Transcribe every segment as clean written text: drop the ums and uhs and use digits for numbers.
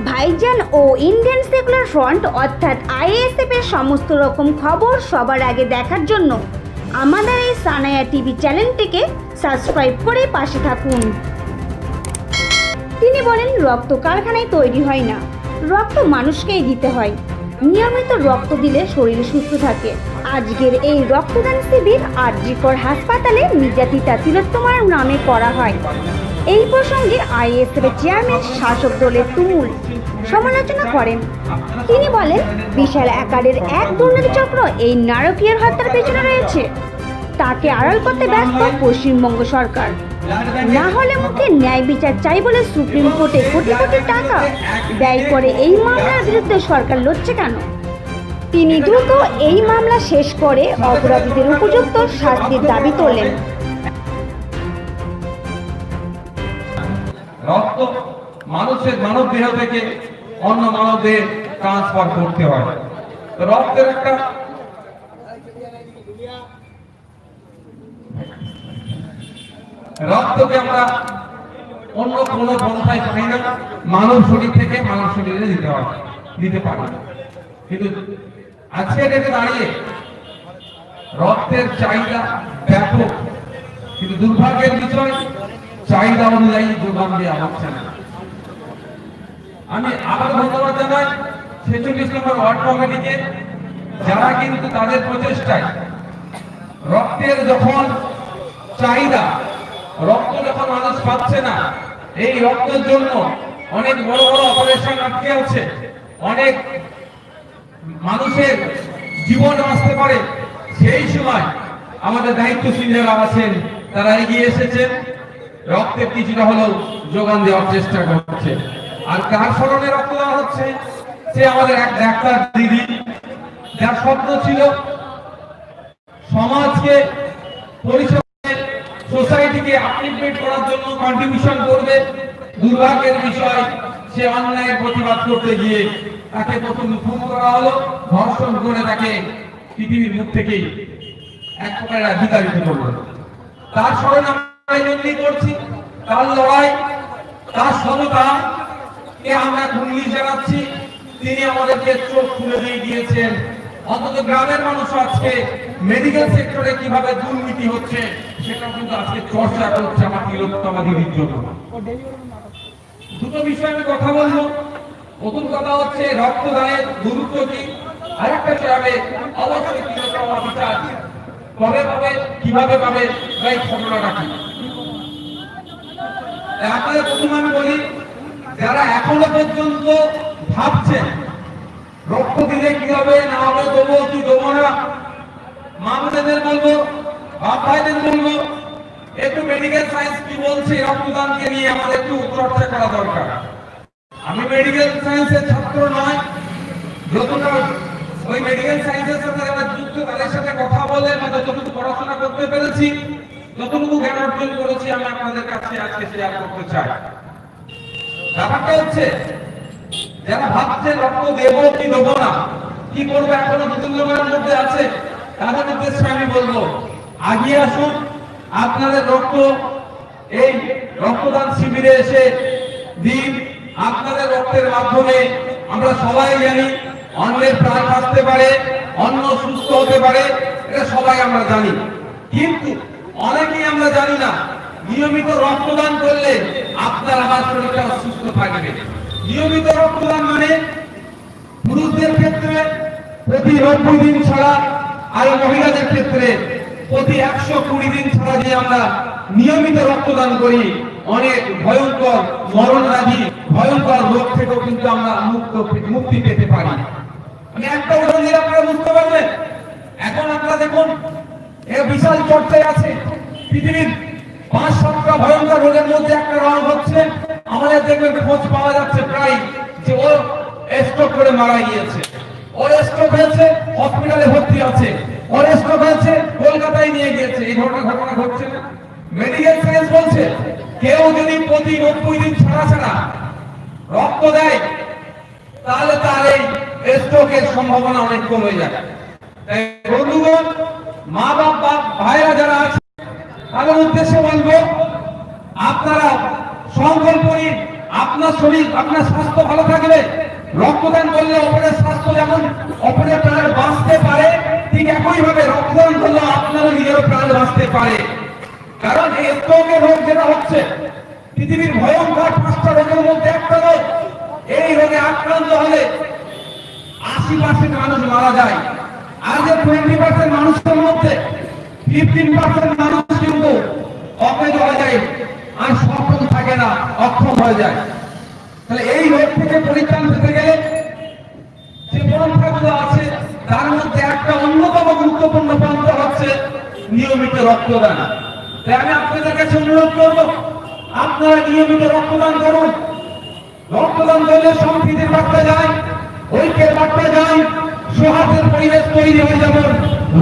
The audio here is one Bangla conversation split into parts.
ভাইজান ও ইন্ডিয়ান সেকুলার ফ্রন্ট অর্থাৎ আইএসএফ এর সমস্ত রকম খবর সবার আগে দেখার জন্য আমাদের এই সানায়া টিভি চ্যানেলটিকে সাবস্ক্রাইব করে পাশে থাকুন। তিনি বলেন, রক্ত কারখানায় তৈরি হয় না, রক্ত মানুষকেই দিতে হয়। নিয়মিত রক্ত দিলে শরীর সুস্থ থাকে। আজকের এই রক্তদান শিবির আর.জি. কর হাসপাতালে নির্যাতিতা তিলোত্তমার নামে করা হয়। এই প্রসঙ্গে আইএসএফ চেয়ারম্যান শাসক দলের তুমুল সমালোচনা করেন। তিনি বলেন, বিশাল আকারের এক দুর্নীতি চক্র এই নারকীয় হত্যার পেছনে রয়েছে। তাকে আড়াল করতে ব্যস্ত পশ্চিমবঙ্গ সরকার। না হলে মুখে ন্যায় বিচার চাই বলে সুপ্রিম কোর্টে কোটি কোটি টাকা ব্যয় করে এই মামলার বিরুদ্ধে সরকার লড়ছে কেন? তিনি দ্রুত এই মামলা শেষ করে অপরাধীদের উপযুক্ত শাস্তির দাবি তোলেন। রক্ত মানুষের মানব দেহ থেকে অন্য মানব দেহে ট্রান্সফার করতে হয়। রক্তের একটা রক্তকে আমরা অন্য কোনো পন্থায় পাই না, মানব শরীর থেকে মানব শরীরে দিতে পারি। কিন্তু আজকে ডেটে দাঁড়িয়ে রক্তের চাহিদা ব্যাপক, কিন্তু দুর্ভাগ্যের বিষয় চাহিদা অনুযায়ী যোগান দেওয়া হচ্ছে না। আমি আবার ধন্যবাদ জানাই 46 নম্বর ওয়ার্ড কমিটিকে, যারা কিন্তু তাদের প্রচেষ্টায় রক্তের যখন চাহিদা, রক্ত যখন মানুষ পাচ্ছে না, এই রক্তের জন্য অনেক বড় বড় অপারেশন আটকে আছে, অনেক মানুষের জীবন আসতে পারে। সেই সময় আমাদের দায়িত্বশীল যারা আছেন তারা এগিয়ে এসেছেন, রক্তের কিছুটা হলেও যোগান দেওয়ার চেষ্টা করছে। আর কার স্মরণে রক্ত দেওয়া হচ্ছে? সে আমাদের এক ডাক্তার দিদি, যার স্বপ্ন ছিল সমাজকে পরিষেবা, সোসাইটিকে আপলিফমেন্ট করার জন্য কন্ট্রিবিউশন করবে। দুর্ভাগ্যের বিষয়, সে অন্যায়ের প্রতিবাদ করতে গিয়ে তাকে প্রথম খুন করা হলো, ধর্ষণ করে তাকে পৃথিবীর মুখ থেকেই এক প্রকার বিতাড়িত করলো। তার স্মরণে আমরা এমনি করছি, তার লড়াই, তার সমতাকে আমরা কুর্নিশ জানাচ্ছি। তিনি আমাদেরকে চোখ খুলে দিয়ে দিয়েছেন। অন্তত গ্রামের মানুষ আজকে মেডিকেল সেক্টরে কিভাবে দুর্নীতি হচ্ছে সেটা কিন্তু আজকে চর্চা করছে আমার তিলোত্তমা দিদির জন্য। দুটো বিষয়ে আমি কথা বলবো। প্রথম কথা হচ্ছে রক্তদানের গুরুত্ব কি, আর একটা চাবে অবশ্যই তিলোত্তমা বিচার কবে পাবে, কিভাবে পাবে, এই ঘটনাটা কি। আপনাদের প্রথমে আমি বলি, যারা এখনো পর্যন্ত ভাবছেন রক্ত দিলে কি হবে, না হবে, দেবো কি দেবো না, মা বোনেদের বলবো, বাপ ভাইদের বলবো, একটু মেডিকেল সায়েন্স কি বলছে রক্তদানকে নিয়ে আমাদের একটু চর্চা করা দরকার। আমি মেডিকেল সায়েন্সের ছাত্র নয়, যতটা ওই মেডিকেল সায়েন্সের সাথে যারা যুক্ত তাদের সাথে কথা বলে বা যতটুকু পড়াশোনা করতে পেরেছি, যতটুকু জ্ঞান অর্জন করেছি, আমি আপনাদের কাছে আজকে শেয়ার করতে চাই। ব্যাপারটা হচ্ছে, যারা ভাবছে রক্ত দেবো কি দেবো না, কি করবো, এখনো দুর্নীতির মধ্যে আছে, তাদের উদ্দেশ্যে আমি বলবো, আগিয়ে আসুন, আপনাদের রক্ত এই রক্তদান শিবিরে এসে দিন। আপনাদের রক্তের মাধ্যমে আমরা সবাই জানি অন্যের প্রাণ বাঁচতে পারে, অন্য সুস্থ হতে পারে, এটা সবাই আমরা জানি। কিন্তু অনেকেই আমরা জানি না নিয়মিত রক্তদান করলে আপনার আমার শরীরটা সুস্থ থাকবে। নিয়মিত রক্তদান মানে পুরুষদের ক্ষেত্রে প্রতি 90 দিন ছাড়া, আর মহিলাদের ক্ষেত্রে প্রতি 120 দিন ছাড়া যে আমরা নিয়মিত রক্তদান করি, অনেক ভয়ঙ্কর মরণব্যাধি, ভয়ঙ্কর রোগ থেকেও কিন্তু আমরা মুক্তি পেতে পারি। আমি একটা উদাহরণ দিয়ে আপনারা বুঝতে পারবেন। এখন আপনারা দেখুন, এর বিশাল চর্চায় আছে পৃথিবীর 5-7টা ভয়ঙ্কর রোগের মধ্যে একটা রোগ হচ্ছে, আমাদের দেখবেন খোঁজ পাওয়া যাচ্ছে প্রায় যে ও স্ট্রোক করে মারা গিয়েছে, ওর স্ট্রোক হয়েছে, হসপিটালে ভর্তি আছে, ওর স্ট্রোক হয়েছে, কলকাতায় নিয়ে গিয়েছে। এই ধরনের ঘটনা ঘটছে না? মেডিকেল সায়েন্স বলছে কেউ যদি প্রতি 90 দিন ছাড়া ছাড়া রক্ত দেয়, তাহলে তার এই স্ট্রোকের সম্ভাবনা অনেক কমে যায়। তাই বন্ধুগণ, মা বাপ ভাইরা যারা আছে তাদের উদ্দেশ্যে বলবো, আপনারা সংকল্প নিন, আপনার শরীর, আপনার স্বাস্থ্য ভালো থাকবে, রক্তদান করলে অপরের স্বাস্থ্য যেমন অপরের প্রাণ বাঁচতে পারে, ঠিক একইভাবে রক্তদান করলে আপনারও নিজেরও প্রাণ বাঁচতে পারে। কারণ এই স্ট্রোকের রোগ যেটা হচ্ছে পৃথিবীর ভয়ঙ্কর 5টা রোগের মধ্যে একটা রোগ। এই রোগে আক্রান্ত হলে 80% মানুষ মারা যায়। আর যে 20% মানুষের মধ্যে 15% মানুষ কিন্তু অকেজ হয়ে যায়, আর সক্ষম থাকে না, অক্ষম হয়ে যায়। তাহলে এই রোগ থেকে পরিত্রাণ পেতে গেলে যে পন্থাগুলো আছে তার মধ্যে একটা অন্যতম গুরুত্বপূর্ণ পন্থা হচ্ছে নিয়মিত রক্তদান। তাই আমি আপনাদের কাছে অনুরোধ করব, আপনারা নিয়মিত রক্তদান করুন। রক্তদান করলে সম্প্রীতির বার্তা যায়, ঐক্যের বার্তা যায়, সৌহার্দ্যের পরিবেশ তৈরি হয়ে যেমন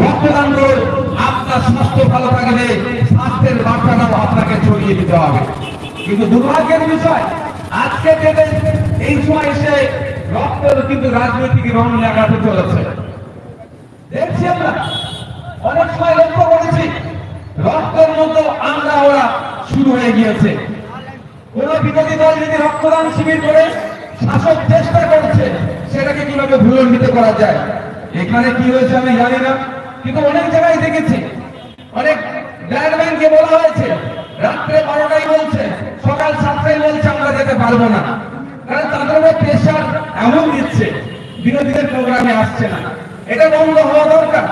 রক্তদান করুন। আপনার স্বাস্থ্য ভালো থাকলে স্বাস্থ্যের বার্তাটাও আপনাকে ছড়িয়ে দিতে হবে। কিন্তু দুর্ভাগ্যের বিষয়, আজকে ডেটে এই সময় এসে রক্তের কিন্তু রাজনৈতিক রং লাগাতে চলেছে। দেখছি আমরা অনেক সময় লক্ষ্য করেছি রক্তের মতো আমরা ওরা শুরু হয়ে গিয়েছে। কোন বিরোধী দল যদি রক্তদান শিবির করে শাসক চেষ্টা করছে সেটাকে কিভাবে ভুলণ্ডিত করা যায়। এখানে কি হয়েছে আমি জানি না, কিন্তু অনেক জায়গায় দেখেছি অনেক ব্লাড ব্যাংকে বলা হয়েছে রাত্রে 12টায় বলছে, সকাল 7টায় বলছে আমরা যেতে পারবো না। কারণ তাদের প্রেশার এমন দিচ্ছে বিরোধীদের প্রোগ্রামে আসছে না। এটা বন্ধ হওয়া দরকার।